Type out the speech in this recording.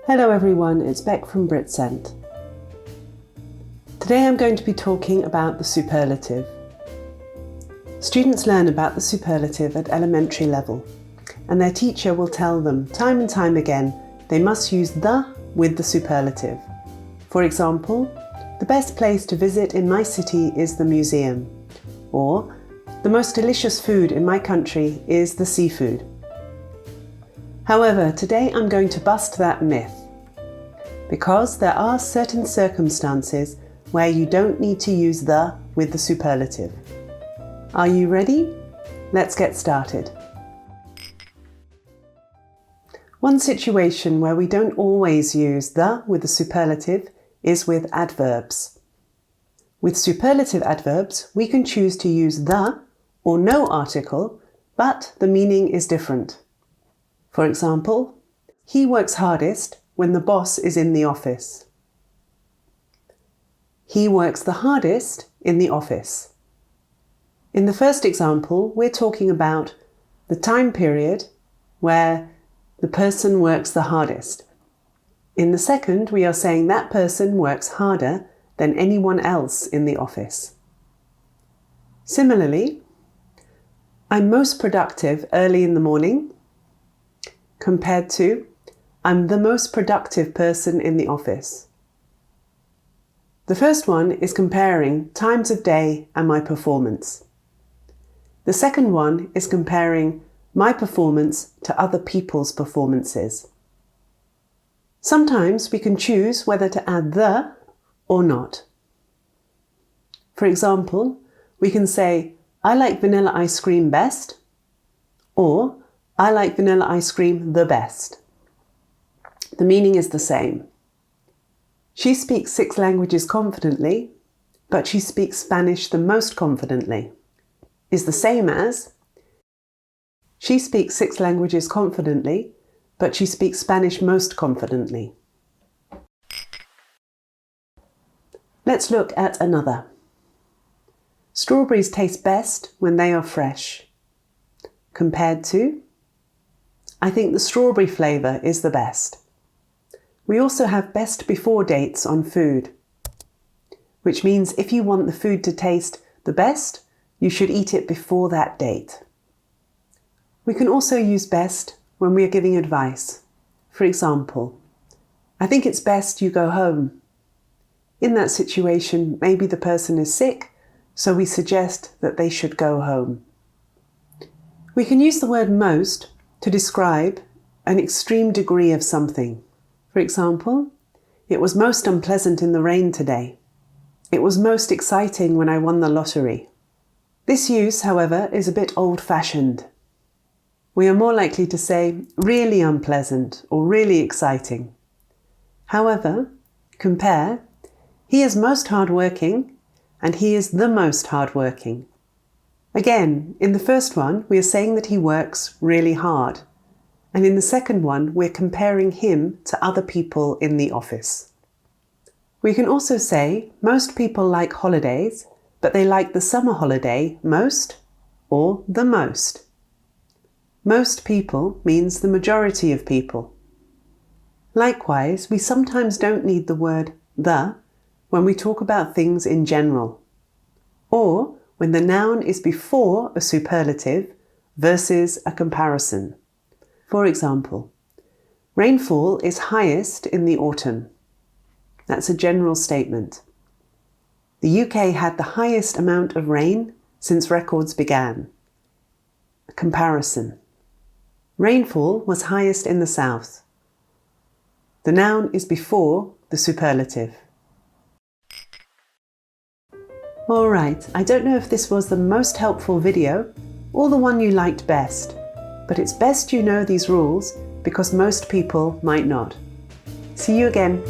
Hello everyone, it's Beck from Britsent. Today I'm going to be talking about the superlative. Students learn about the superlative at elementary level, and their teacher will tell them time and time again they must use the with the superlative. For example, the best place to visit in my city is the museum, or the most delicious food in my country is the seafood. However, today I'm going to bust that myth, because there are certain circumstances where you don't need to use the with the superlative. Are you ready? Let's get started. One situation where we don't always use the with the superlative is with adverbs. With superlative adverbs, we can choose to use the or no article, but the meaning is different. For example, he works hardest when the boss is in the office. He works the hardest in the office. In the first example, we're talking about the time period where the person works the hardest. In the second, we are saying that person works harder than anyone else in the office. Similarly, I'm most productive early in the morning compared to I'm the most productive person in the office. The first one is comparing times of day and my performance. The second one is comparing my performance to other people's performances. Sometimes we can choose whether to add the or not. For example, we can say, I like vanilla ice cream best, or I like vanilla ice cream the best. The meaning is the same. She speaks 6 languages confidently, but she speaks Spanish the most confidently, is the same as she speaks 6 languages confidently, but she speaks Spanish most confidently. Let's look at another. Strawberries taste best when they are fresh, compared to I think the strawberry flavour is the best. We also have best before dates on food, which means if you want the food to taste the best, you should eat it before that date. We can also use best when we are giving advice. For example, I think it's best you go home. In that situation, maybe the person is sick, so we suggest that they should go home. We can use the word most to describe an extreme degree of something. For example, it was most unpleasant in the rain today. It was most exciting when I won the lottery. This use, however, is a bit old-fashioned. We are more likely to say really unpleasant or really exciting. However, compare, he is most hardworking and he is the most hardworking. Again, in the first one, we are saying that he works really hard. And in the second one, we're comparing him to other people in the office. We can also say most people like holidays, but they like the summer holiday most or the most. Most people means the majority of people. Likewise, we sometimes don't need the word the when we talk about things in general, or when the noun is before a superlative versus a comparison. For example, rainfall is highest in the autumn. That's a general statement. The UK had the highest amount of rain since records began. A comparison. Rainfall was highest in the south. The noun is before the superlative. All right, I don't know if this was the most helpful video or the one you liked best, but it's best you know these rules because most people might not. See you again.